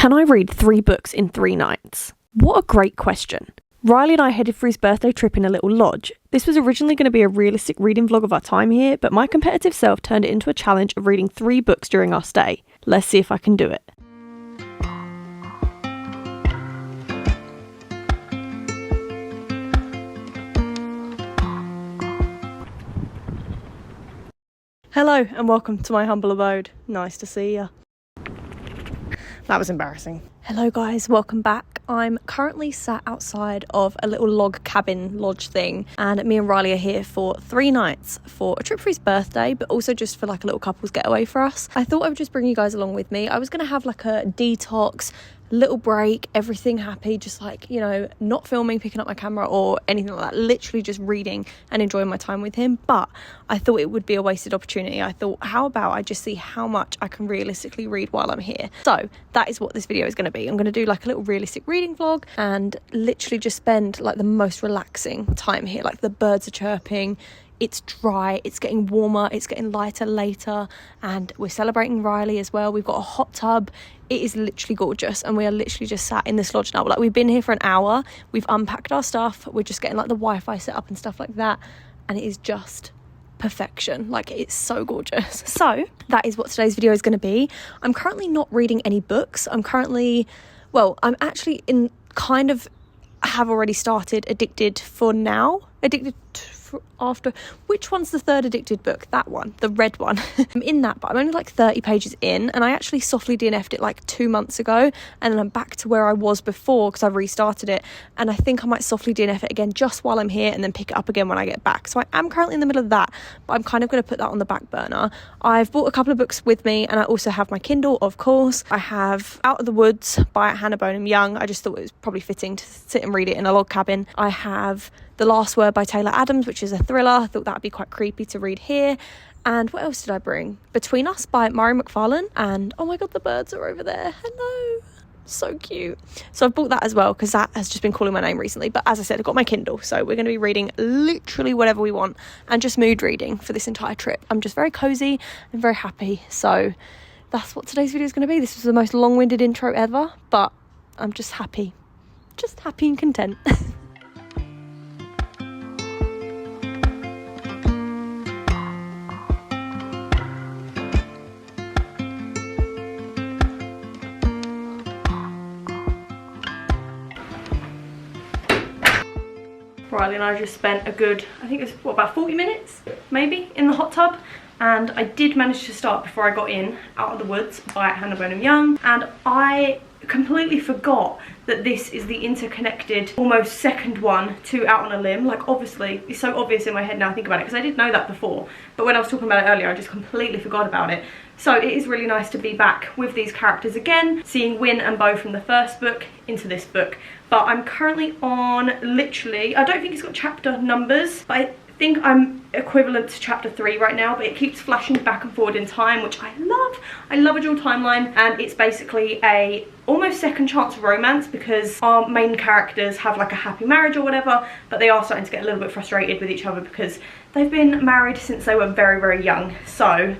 Can I read 3 books in 3 nights? What a great question. Riley and I headed for his birthday trip in a little lodge. This was originally going to be a realistic reading vlog of our time here, but my competitive self turned it into a challenge of reading 3 books during our stay. Let's see if I can do it. Hello and welcome to my humble abode. Nice to see ya. That was embarrassing. Hello guys, welcome back. I'm currently sat outside of a little log cabin lodge thing, and me and Riley are here for 3 nights for a trip for his birthday, but also just for like a little couple's getaway for us. I thought I would just bring you guys along with me. I was going to have like a detox, little break, everything happy, just like, you know, not filming, picking up my camera or anything like that, literally just reading and enjoying my time with him. But I thought it would be a wasted opportunity. I thought, how about I just see how much I can realistically read while I'm here? So that is what this video is going to be. I'm going to do like a little realistic reading vlog and literally just spend like the most relaxing time here. Like the birds are chirping, it's dry, it's getting warmer, it's getting lighter later, and we're celebrating Riley as well. We've got a hot tub. It is literally gorgeous, and we are literally just sat in this lodge now. Like, we've been here for an hour, we've unpacked our stuff, we're just getting like the Wi-Fi set up and stuff like that, and it is just perfection. Like, it's so gorgeous. So that is what today's video is going to be. I'm currently not reading any books. I'm actually in kind of have already started Addicted for Now. Addicted for After. Which one's the third Addicted book? That one, the red one. I'm in that, but I'm only like 30 pages in, and I actually softly DNF'd it like 2 months ago, and then I'm back to where I was before because I've restarted it, and I think I might softly DNF it again just while I'm here and then pick it up again when I get back. So I am currently in the middle of that, but I'm kind of going to put that on the back burner. I've bought a couple of books with me, and I also have my Kindle, of course. I have Out of the Woods by Hannah Bonham Young. I just thought it was probably fitting to sit and read it in a log cabin. I have The Last Word by Taylor Adams, which is a thriller. I thought that would be quite creepy to read here. And what else did I bring? Between Us by Mari McFarlane. And oh my god, the birds are over there. Hello. So cute. So I've bought that as well because that has just been calling my name recently. But as I said, I've got my Kindle, so we're going to be reading literally whatever we want and just mood reading for this entire trip. I'm just very cozy and very happy. So that's what today's video is going to be. This was the most long-winded intro ever, but I'm just happy and content. Riley and I just spent a good, I think it was, about 40 minutes, maybe, in the hot tub. And I did manage to start before I got in Out of the Woods by Hannah Bonham Young. And I completely forgot that this is the interconnected, almost second one to Out on a Limb. Like, obviously, it's so obvious in my head now I think about it, because I did know that before. But when I was talking about it earlier, I just completely forgot about it. So it is really nice to be back with these characters again, seeing Win and Bo from the first book into this book. But I'm currently on literally, I don't think it's got chapter numbers, but I think I'm equivalent to chapter 3 right now, but it keeps flashing back and forward in time, which I love. I love a dual timeline, and it's basically a almost second chance romance because our main characters have like a happy marriage or whatever, but they are starting to get a little bit frustrated with each other because they've been married since they were very, very young. So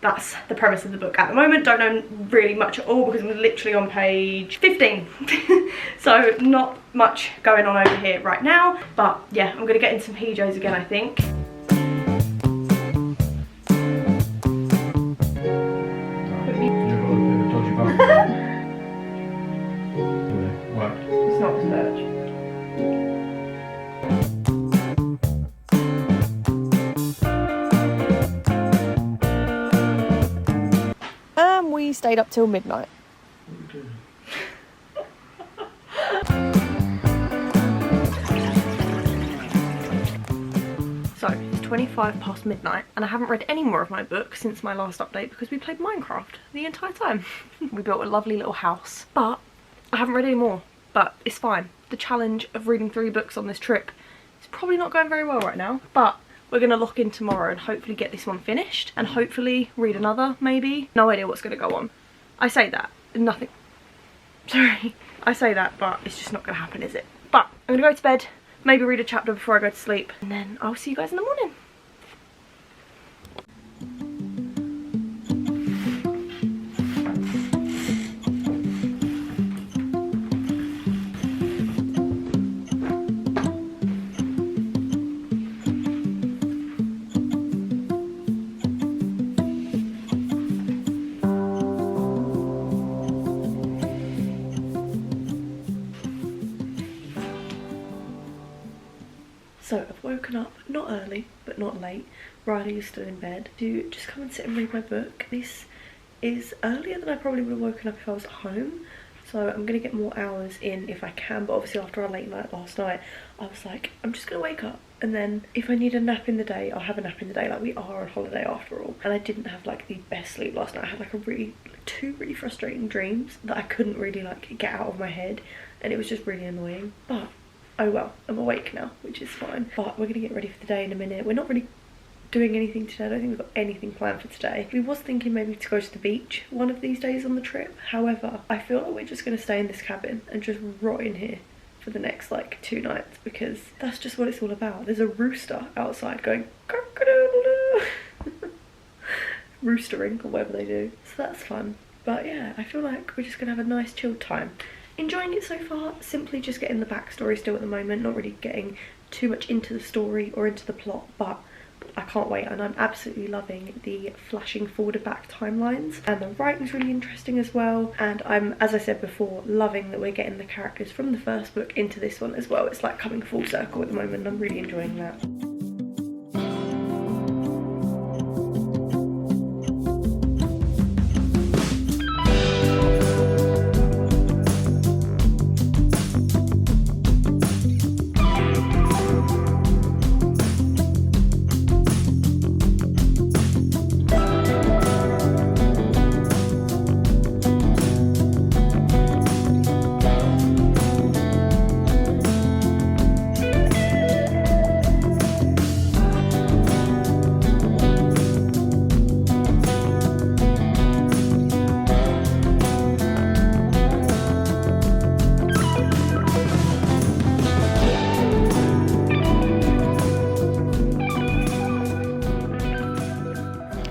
that's the premise of the book at the moment. Don't know really much at all because I'm literally on page 15. So not much going on over here right now. But yeah, I'm going to get in some PJs again, I think. It's not search. We stayed up till midnight. So it's 25 past midnight, and I haven't read any more of my book since my last update because we played Minecraft the entire time. We built a lovely little house, but I haven't read any more, but it's fine. The challenge of reading 3 books on this trip is probably not going very well right now, but we're going to lock in tomorrow and hopefully get this one finished and hopefully read another, maybe. No idea what's going to go on. I say that, nothing. Sorry. I say that, but it's just not going to happen, is it? But I'm going to go to bed, maybe read a chapter before I go to sleep, and then I'll see you guys in the morning. So I've woken up, not early, but not late. Riley is still in bed, to just come and sit and read my book. This is earlier than I probably would have woken up if I was at home. So I'm going to get more hours in if I can, but obviously after our late night last night, I was like, I'm just going to wake up. And then if I need a nap in the day, I'll have a nap in the day. Like, we are on holiday after all. And I didn't have like the best sleep last night. I had like two really frustrating dreams that I couldn't really like get out of my head. And it was just really annoying. But, oh well, I'm awake now, which is fine. But we're going to get ready for the day in a minute. We're not really doing anything today. I don't think we've got anything planned for today. We was thinking maybe to go to the beach one of these days on the trip. However, I feel like we're just going to stay in this cabin and just rot in here for the next like 2 nights, because that's just what it's all about. There's a rooster outside going cock-a-doodle-doo. Roostering or whatever they do, so that's fun. But yeah, I feel like we're just gonna have a nice chilled time. Enjoying it so far, simply just getting the backstory still at the moment, not really getting too much into the story or into the plot, but I can't wait. And I'm absolutely loving the flashing forward and back timelines, and the writing's really interesting as well. And I'm, as I said before, loving that we're getting the characters from the first book into this one as well. It's like coming full circle at the moment. I'm really enjoying that.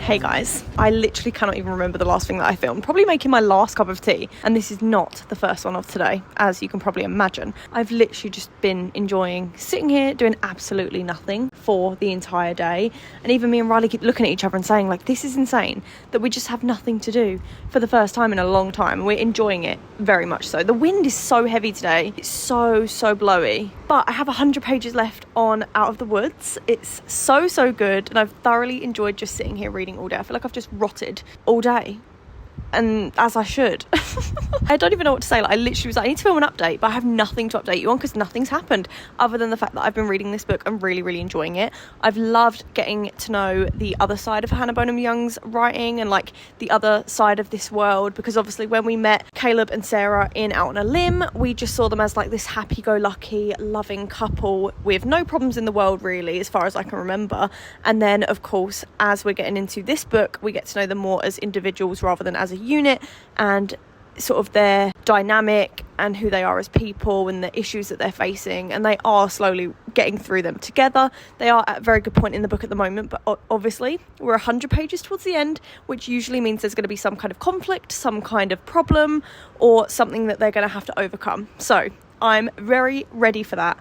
Hey guys, I literally cannot even remember the last thing that I filmed. Probably making my last cup of tea, and this is not the first one of today, as you can probably imagine. I've literally just been enjoying sitting here doing absolutely nothing for the entire day, and even me and Riley keep looking at each other and saying like, this is insane that we just have nothing to do for the first time in a long time, and we're enjoying it very much so. The wind is so heavy today, it's so blowy, but I have 100 pages left on Out of the Woods. It's so good, and I've thoroughly enjoyed just sitting here reading all day. I feel like I've just rotted all day, and as I should. I don't even know what to say. Like, I literally was like, I need to film an update, but I have nothing to update you on because nothing's happened other than the fact that I've been reading this book and really enjoying it. I've loved getting to know the other side of Hannah Bonham Young's writing and like the other side of this world, because obviously when we met Caleb and Sarah in Out on a Limb, we just saw them as like this happy-go-lucky loving couple with no problems in the world really, as far as I can remember. And then of course, as we're getting into this book, we get to know them more as individuals rather than as a unit, and sort of their dynamic and who they are as people and the issues that they're facing, and they are slowly getting through them together. They are at a very good point in the book at the moment, but obviously we're 100 pages towards the end, which usually means there's going to be some kind of conflict, some kind of problem, or something that they're going to have to overcome. So I'm very ready for that.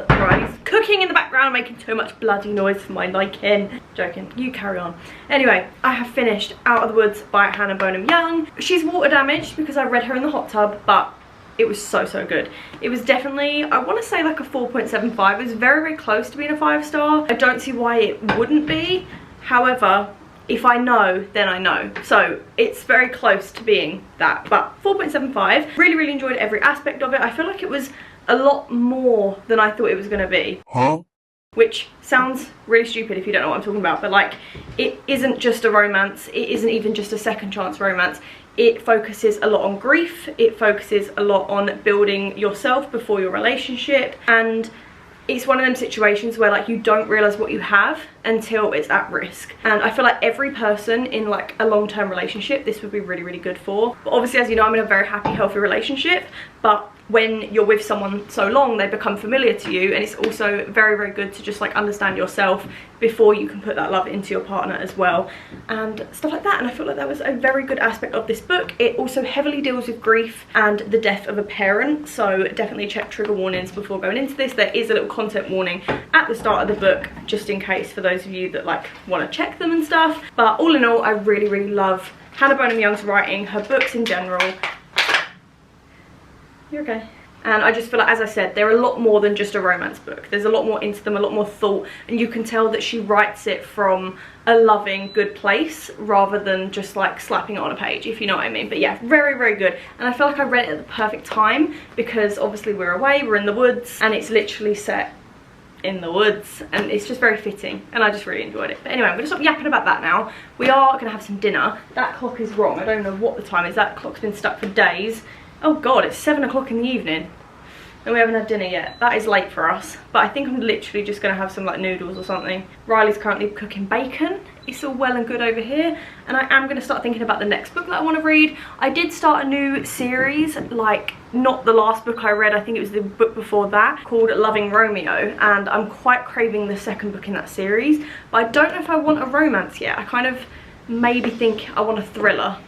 Riley's cooking in the background, making too much bloody noise for my liking. Joking, you carry on. Anyway, I have finished Out of the Woods by Hannah Bonham Young. She's water damaged because I read her in the hot tub, but it was so good. It was definitely, I want to say like a 4.75. It was very close to being a 5-star. I don't see why it wouldn't be. However, if I know, then I know. So it's very close to being that, but 4.75. Really enjoyed every aspect of it. I feel like it was a lot more than I thought it was going to be. Huh? Which sounds really stupid if you don't know what I'm talking about, but like, it isn't just a romance. It isn't even just a second chance romance. It focuses a lot on grief. It focuses a lot on building yourself before your relationship, and it's one of them situations where like you don't realize what you have until it's at risk. And I feel like every person in like a long-term relationship, this would be really, really good for. But obviously, as you know, I'm in a very happy, healthy relationship, but when you're with someone so long, they become familiar to you, and it's also very, very good to just like understand yourself before you can put that love into your partner as well, and stuff like that. And I feel like that was a very good aspect of this book. It also heavily deals with grief and the death of a parent, so definitely check trigger warnings before going into this. There is a little content warning at the start of the book, just in case, for those of you that like want to check them and stuff. But all in all, I really, really love Hannah Bonham Young's writing, her books in general. You're okay. And I just feel like, as I said, they're a lot more than just a romance book. There's a lot more into them, a lot more thought, and you can tell that she writes it from a loving, good place rather than just like slapping it on a page, if you know what I mean. But yeah, very, very good. And I feel like I read it at the perfect time, because obviously we're away, we're in the woods, and it's literally set in the woods, and it's just very fitting, and I just really enjoyed it. But anyway, I'm gonna stop yapping about that now. We are gonna have some dinner. That clock is wrong. I don't know what the time is. That clock's been stuck for days. Oh god, it's 7 o'clock in the evening and we haven't had dinner yet. That is late for us, but I think I'm literally just gonna have some like noodles or something. Riley's currently cooking bacon. It's all well and good over here, and I am gonna start thinking about the next book that I want to read. I did start a new series, like not the last book I read, I think it was the book before that, called Loving Romeo, and I'm quite craving the second book in that series, but I don't know if I want a romance yet. I kind of maybe think I want a thriller.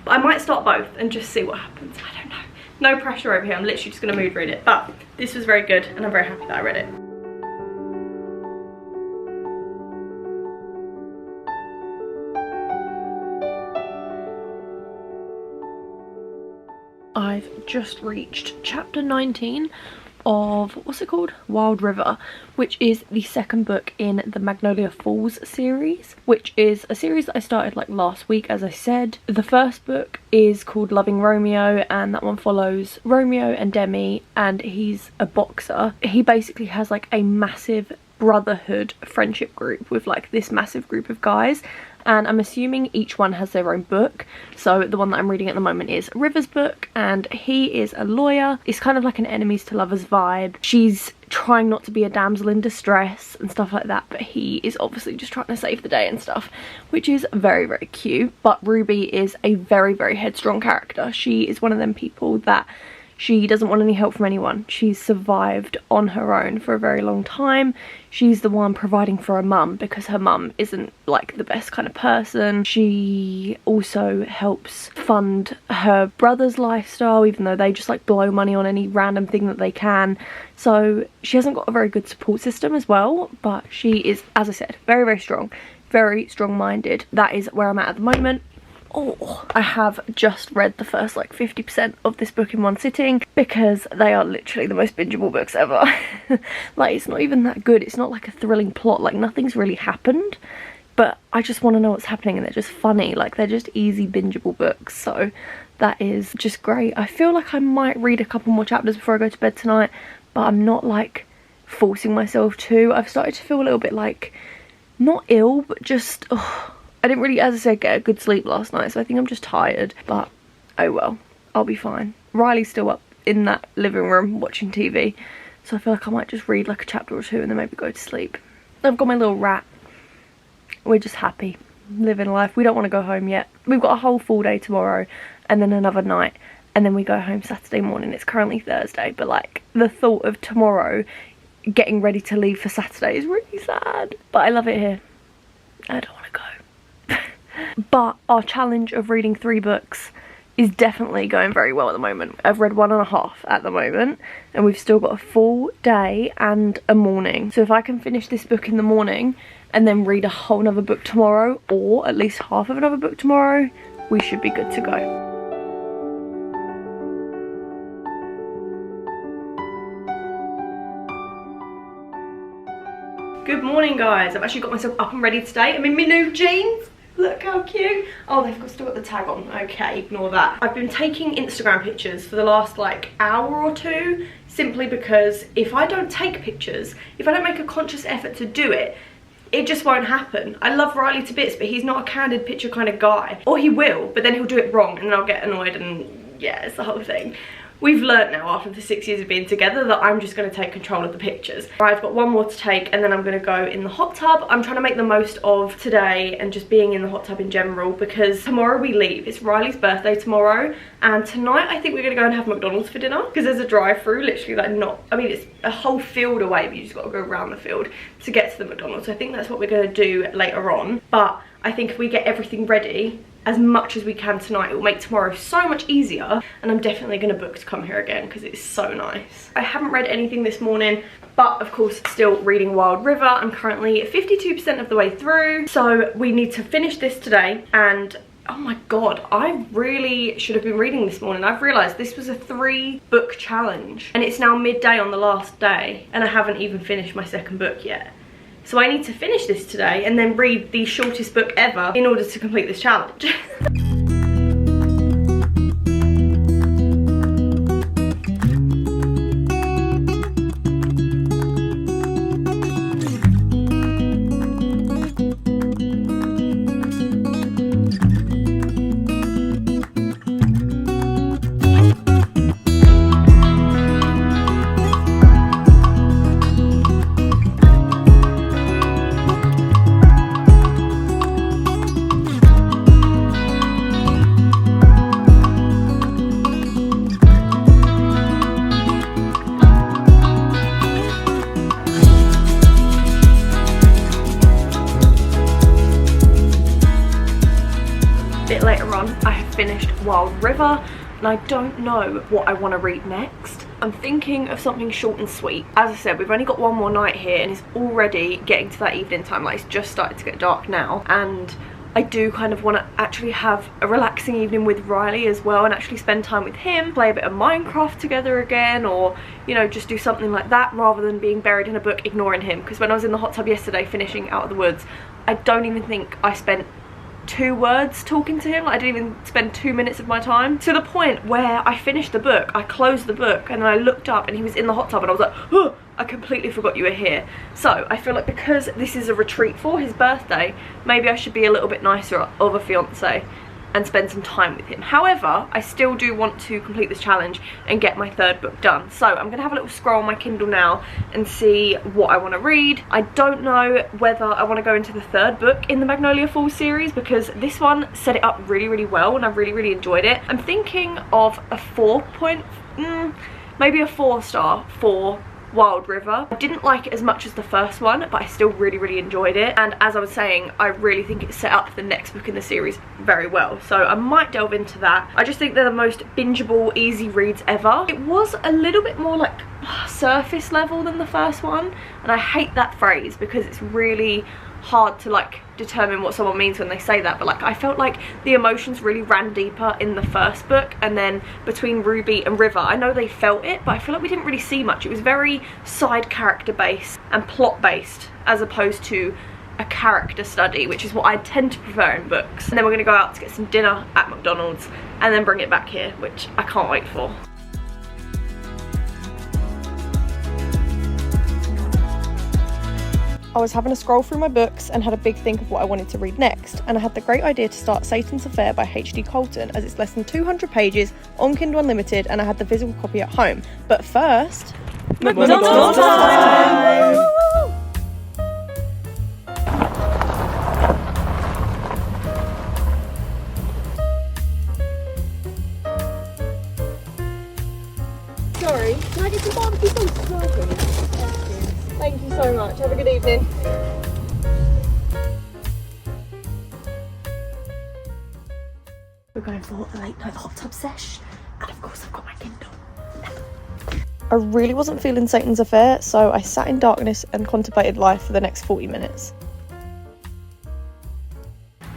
But I might start both and just see what happens. I don't know. No pressure over here. I'm literally just going to mood read it. But this was very good, and I'm very happy that I read it. I've just reached chapter 19 of, what's it called? Wild River, which is the second book in the Magnolia Falls series, which is a series that I started like last week, as I said. The first book is called Loving Romeo, and that one follows Romeo and Demi, and he's a boxer. He basically has like a massive brotherhood friendship group with like this massive group of guys, and I'm assuming each one has their own book. So the one that I'm reading at the moment is River's book, and he is a lawyer. It's kind of like an enemies to lovers vibe. She's trying not to be a damsel in distress and stuff like that, but he is obviously just trying to save the day and stuff, which is very, very cute. But Ruby is a very, very headstrong character. She is one of them people that she doesn't want any help from anyone. She's survived on her own for a very long time. She's the one providing for her mum, because her mum isn't like the best kind of person. She also helps fund her brother's lifestyle, even though they just like blow money on any random thing that they can. So she hasn't got a very good support system as well, but she is, as I said, very, very strong, very strong-minded. That is where I'm at the moment. Oh, I have just read the first like 50% of this book in one sitting, because they are literally the most bingeable books ever. Like, it's not even that good. It's not like a thrilling plot, like nothing's really happened, but I just want to know what's happening, and they're just funny. Like, they're just easy bingeable books, so that is just great. I feel like I might read a couple more chapters before I go to bed tonight, but I'm not like forcing myself to. I've started to feel a little bit like, not ill, but just, I didn't really, as I said, get a good sleep last night, so I think I'm just tired. But oh well, I'll be fine. Riley's still up in that living room watching TV, so I feel like I might just read like a chapter or two and then maybe go to sleep. I've got my little rat. We're just happy, living life. We don't want to go home yet. We've got a whole full day tomorrow, and then another night, and then we go home Saturday morning. It's currently Thursday, but like the thought of tomorrow getting ready to leave for Saturday is really sad. But I love it here. I don't want to go. But our challenge of reading 3 books is definitely going very well at the moment. I've read 1.5 at the moment, and we've still got a full day and a morning. So if I can finish this book in the morning and then read a whole nother book tomorrow, or at least half of another book tomorrow, we should be good to go. Good morning, guys. I've actually got myself up and ready today. I'm in my new jeans. Look how cute. Oh, they've still got the tag on. Okay, ignore that. I've been taking Instagram pictures for the last like hour or two, simply because if I don't take pictures, if I don't make a conscious effort to do it, it just won't happen. I love Riley to bits, but he's not a candid picture kind of guy. Or he will, but then he'll do it wrong, and then I'll get annoyed, and yeah, it's the whole thing. we've learnt now after the 6 years of being together that I'm just going to take control of the pictures. I've got one more to take and then I'm going to go in the hot tub. I'm trying to make the most of today and just being in the hot tub in general, because tomorrow we leave. It's Riley's birthday tomorrow, and tonight I think we're going to go and have McDonald's for dinner, because there's a drive-through literally like it's a whole field away, but you just got to go around the field to get to the McDonald's. So I think that's what we're going to do later on. But I think if we get everything ready as much as we can tonight, it will make tomorrow so much easier, and I'm definitely going to book to come here again because it's so nice. I haven't read anything this morning, but of course still reading Wild River. I'm currently 52% of the way through, so we need to finish this today. And oh my god, I really should have been reading this morning. I've realised this was a 3-book challenge and it's now midday on the last day and I haven't even finished my second book yet. So I need to finish this today and then read the shortest book ever in order to complete this challenge. Later on, I have finished Wild River and I don't know what I want to read next. I'm thinking of something short and sweet. As I said, we've only got one more night here and it's already getting to that evening time. Like, it's just started to get dark now, and I do kind of want to actually have a relaxing evening with Riley as well and actually spend time with him, play a bit of Minecraft together again, or, you know, just do something like that rather than being buried in a book ignoring him. Because when I was in the hot tub yesterday finishing Out of the Woods, I don't even think I spent 2 words talking to him. Like, I didn't even spend 2 minutes of my time, to the point where I finished the book, I closed the book, and then I looked up and he was in the hot tub and I was like, oh, I completely forgot you were here. So I feel like because this is a retreat for his birthday, maybe I should be a little bit nicer of a fiance and spend some time with him. However, I still do want to complete this challenge and get my 3rd book done. So I'm gonna have a little scroll on my Kindle now and see what I want to read. I don't know whether I want to go into the 3rd book in the Magnolia Falls series, because this one set it up really, really well and I really enjoyed it. I'm thinking of a maybe a 4-star for Wild River. I didn't like it as much as the first one, but I still really enjoyed it, and as I was saying, I really think it set up the next book in the series very well, so I might delve into that. I just think they're the most bingeable, easy reads ever. It was a little bit more like surface level than the first one, and I hate that phrase because it's really hard to like determine what someone means when they say that, but like I felt like the emotions really ran deeper in the first book, and then between Ruby and River, I know they felt it, but I feel like we didn't really see much. It was very side character based and plot based as opposed to a character study, which is what I tend to prefer in books. And then we're gonna go out to get some dinner at McDonald's and then bring it back here, which I can't wait for. I was having a scroll through my books and had a big think of what I wanted to read next, and I had the great idea to start Satan's Affair by H.D. Colton, as it's less than 200 pages on Kindle Unlimited and I had the physical copy at home. But first, McDonald's time! Sorry, can I get some barbecue sauce as well, please? Thank you so much. Have a good evening. We're going for a late night hot tub sesh, and of course I've got my Kindle. I really wasn't feeling Satan's Affair, so I sat in darkness and contemplated life for the next 40 minutes.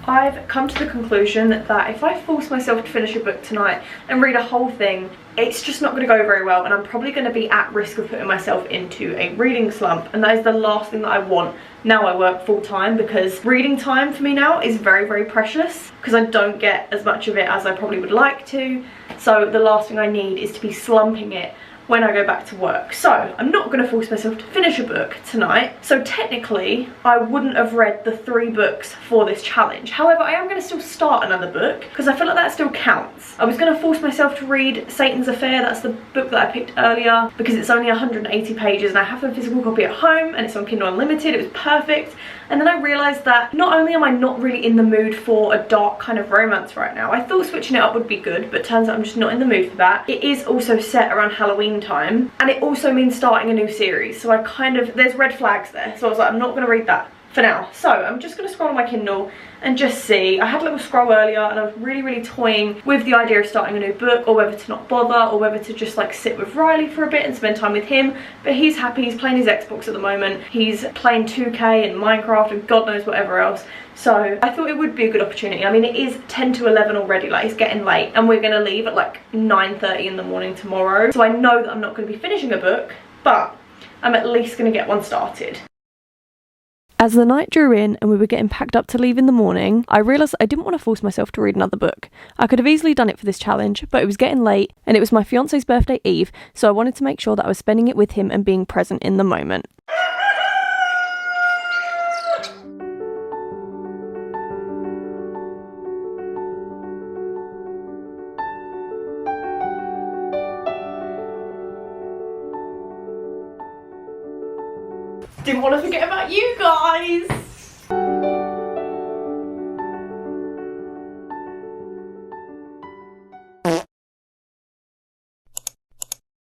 I've come to the conclusion that if I force myself to finish a book tonight and read a whole thing, it's just not going to go very well, and I'm probably going to be at risk of putting myself into a reading slump, and that is the last thing that I want. Now I work full time, because reading time for me now is very precious, because I don't get as much of it as I probably would like to. So the last thing I need is to be slumping it when I go back to work. So I'm not going to force myself to finish a book tonight. So technically I wouldn't have read the 3 books for this challenge. However, I am going to still start another book because I feel like that still counts. I was going to force myself to read Satan's Affair. That's the book that I picked earlier because it's only 180 pages and I have a physical copy at home and it's on Kindle Unlimited. It was perfect. And then I realised that not only am I not really in the mood for a dark kind of romance right now, I thought switching it up would be good, but turns out I'm just not in the mood for that. It is also set around Halloween time, and it also means starting a new series, so I kind of, there's red flags there, so I was like, I'm not going to read that for now. So I'm just going to scroll on my Kindle and just see. I had a little scroll earlier and I was really toying with the idea of starting a new book, or whether to not bother, or whether to just like sit with Riley for a bit and spend time with him. But he's happy, he's playing his Xbox at the moment, he's playing 2K and Minecraft and God knows whatever else. So I thought it would be a good opportunity. I mean, it is 10 to 11 already, like it's getting late, and we're gonna leave at like 9:30 in the morning tomorrow. So I know that I'm not gonna be finishing a book, but I'm at least gonna get one started. As the night drew in and we were getting packed up to leave in the morning, I realised I didn't want to force myself to read another book. I could have easily done it for this challenge, but it was getting late and it was my fiance's birthday eve, so I wanted to make sure that I was spending it with him and being present in the moment. Didn't want to forget about you guys.